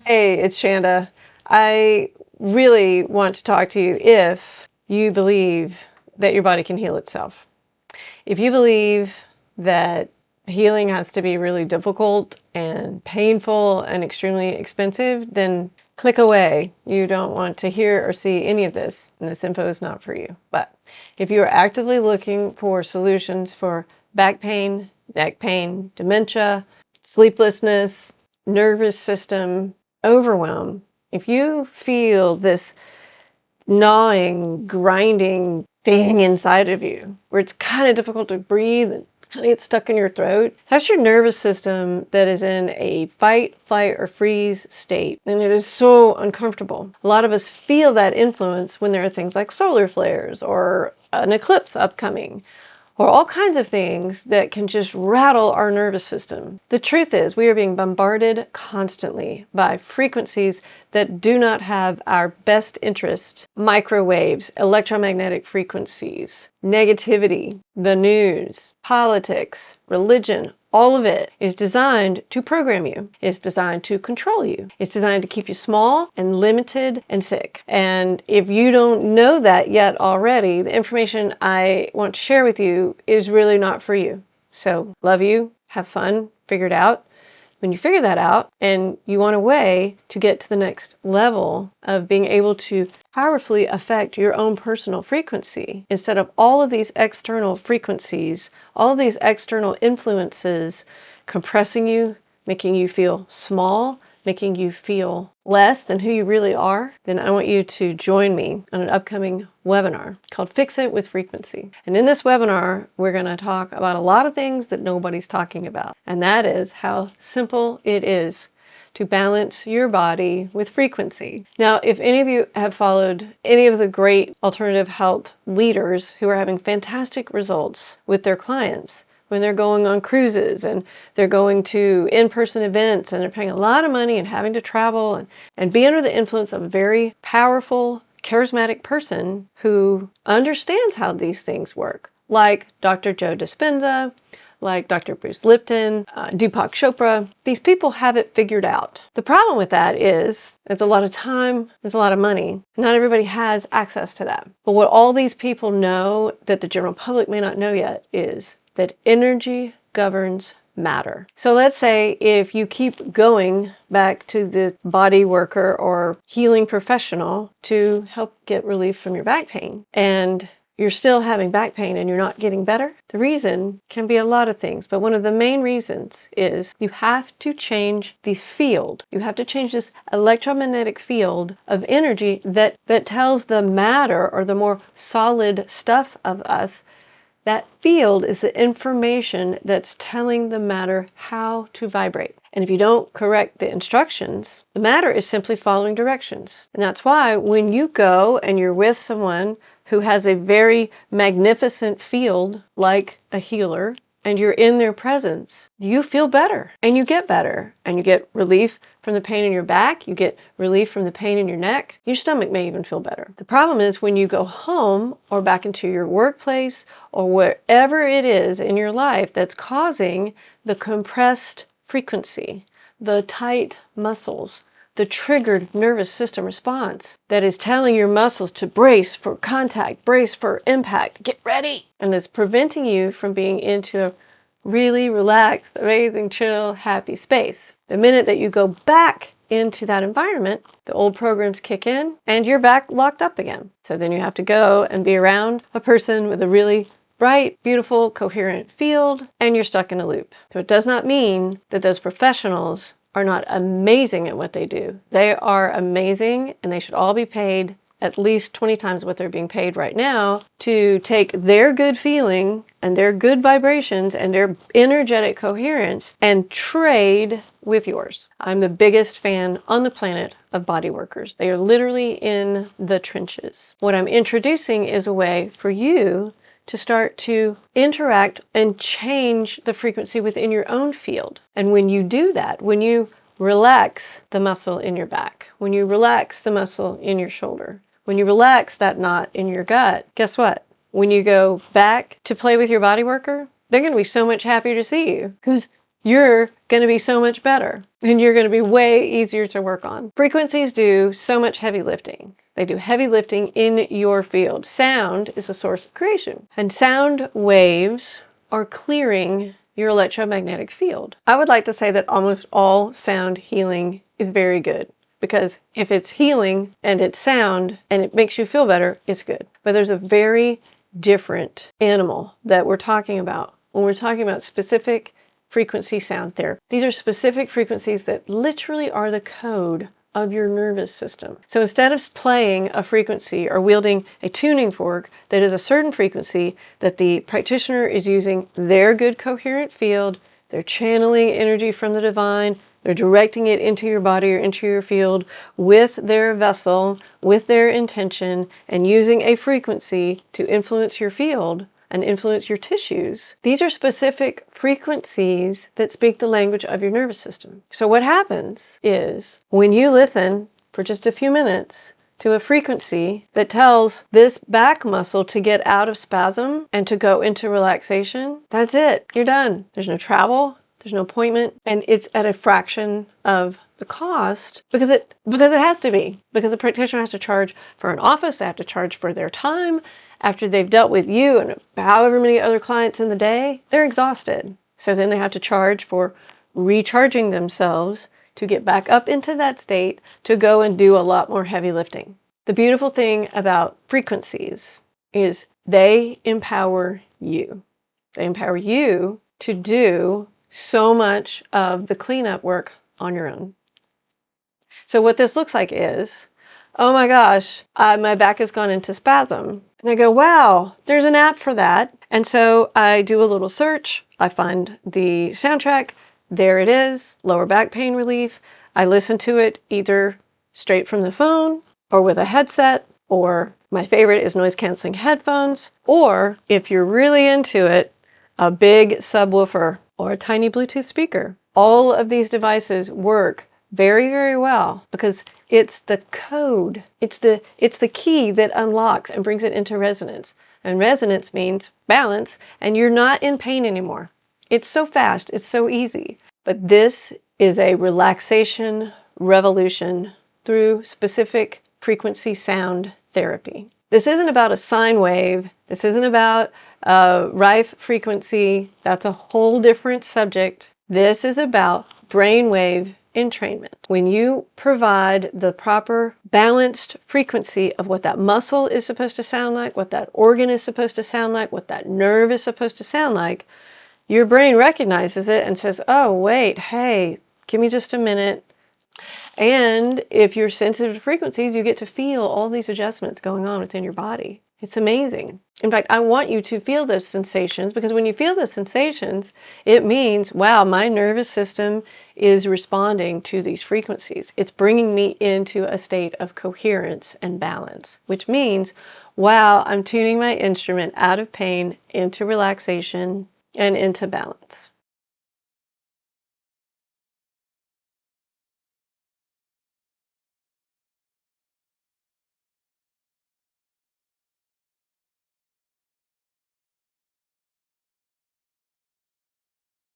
Hey, it's Shanda. I really want to talk to you if you believe that your body can heal itself. If you believe that healing has to be really difficult and painful and extremely expensive, then click away. You don't want to hear or see any of this, and this info is not for you. But if you are actively looking for solutions for back pain, neck pain, dementia, sleeplessness, nervous system, overwhelm, if you feel this gnawing, grinding thing inside of you where it's kind of difficult to breathe and kind of get stuck in your throat, that's your nervous system that is in a fight, flight, or freeze state. And it is so uncomfortable. A lot of us feel that influence when there are things like solar flares or an eclipse upcoming, or all kinds of things that can just rattle our nervous system. The truth is, we are being bombarded constantly by frequencies that do not have our best interest. Microwaves, electromagnetic frequencies, negativity, the news, politics, religion, all of it is designed to program you. It's designed to control you. It's designed to keep you small and limited and sick. And if you don't know that yet already, the information I want to share with you is really not for you. So love you, have fun, figure it out. When you figure that out and you want a way to get to the next level of being able to powerfully affect your own personal frequency, instead of all of these external frequencies, all of these external influences compressing you, making you feel small, making you feel less than who you really are, then I want you to join me on an upcoming webinar called Fix It with Frequency. And in this webinar, we're going to talk about a lot of things that nobody's talking about. And that is how simple it is to balance your body with frequency. Now, if any of you have followed any of the great alternative health leaders who are having fantastic results with their clients, when they're going on cruises and they're going to in-person events and they're paying a lot of money and having to travel and be under the influence of a very powerful, charismatic person who understands how these things work, like Dr. Joe Dispenza, like Dr. Bruce Lipton, Deepak Chopra. These people have it figured out. The problem with that is it's a lot of time, it's a lot of money. Not everybody has access to that. But what all these people know that the general public may not know yet is that energy governs matter. So let's say if you keep going back to the body worker or healing professional to help get relief from your back pain, and you're still having back pain and you're not getting better, the reason can be a lot of things, but one of the main reasons is you have to change the field. You have to change this electromagnetic field of energy that tells the matter, or the more solid stuff of us. That field is the information that's telling the matter how to vibrate. And if you don't correct the instructions, the matter is simply following directions. And that's why when you go and you're with someone who has a very magnificent field, like a healer, and you're in their presence, you feel better and you get better and you get relief from the pain in your back, you get relief from the pain in your neck, your stomach may even feel better. The problem is when you go home or back into your workplace or wherever it is in your life that's causing the compressed frequency, the tight muscles, the triggered nervous system response that is telling your muscles to brace for contact, brace for impact, get ready. And it's preventing you from being into a really relaxed, amazing, chill, happy space. The minute that you go back into that environment, the old programs kick in and you're back locked up again. So then you have to go and be around a person with a really bright, beautiful, coherent field, and you're stuck in a loop. So it does not mean that those professionals are not amazing at what they do. They are amazing, and they should all be paid at least 20 times what they're being paid right now to take their good feeling and their good vibrations and their energetic coherence and trade with yours. I'm the biggest fan on the planet of body workers. They are literally in the trenches. What I'm introducing is a way for you to start to interact and change the frequency within your own field. And when you do that, when you relax the muscle in your back, when you relax the muscle in your shoulder, when you relax that knot in your gut, guess what? When you go back to play with your body worker, they're going to be so much happier to see you because you're going to be so much better and you're going to be way easier to work on. Frequencies do so much heavy lifting. They do heavy lifting in your field. Sound is a source of creation, and sound waves are clearing your electromagnetic field. I would like to say that almost all sound healing is very good, because if it's healing and it's sound and it makes you feel better, it's good. But there's a very different animal that we're talking about when we're talking about specific frequency sound therapy. These are specific frequencies that literally are the code of your nervous system. So instead of playing a frequency or wielding a tuning fork that is a certain frequency that the practitioner is using their good coherent field, they're channeling energy from the divine, they're directing it into your body or into your field with their vessel, with their intention, and using a frequency to influence your field and influence your tissues. These are specific frequencies that speak the language of your nervous system. So what happens is when you listen for just a few minutes to a frequency that tells this back muscle to get out of spasm and to go into relaxation, that's it. You're done. There's no travel. There's no appointment, and it's at a fraction of the cost because it has to be. Because a practitioner has to charge for an office, they have to charge for their time. After they've dealt with you and however many other clients in the day, they're exhausted. So then they have to charge for recharging themselves to get back up into that state to go and do a lot more heavy lifting. The beautiful thing about frequencies is they empower you. They empower you to do so much of the cleanup work on your own. So what this looks like is, oh my gosh, my back has gone into spasm. And I go, wow, there's an app for that. And so I do a little search. I find the soundtrack. There it is, lower back pain relief. I listen to it either straight from the phone or with a headset, or my favorite is noise canceling headphones, or if you're really into it, a big subwoofer or a tiny Bluetooth speaker. All of these devices work very, very well because it's the code. It's the key that unlocks and brings it into resonance. And resonance means balance, and you're not in pain anymore. It's so fast. It's so easy. But this is a relaxation revolution through specific frequency sound therapy. This isn't about a sine wave. This isn't about Rife frequency. That's a whole different subject. This is about brainwave entrainment. When you provide the proper balanced frequency of what that muscle is supposed to sound like, what that organ is supposed to sound like, what that nerve is supposed to sound like, your brain recognizes it and says, oh, wait, hey, give me just a minute. And if you're sensitive to frequencies, you get to feel all these adjustments going on within your body. It's amazing. In fact, I want you to feel those sensations, because when you feel those sensations, it means, wow, my nervous system is responding to these frequencies. It's bringing me into a state of coherence and balance, which means, wow, I'm tuning my instrument out of pain into relaxation and into balance.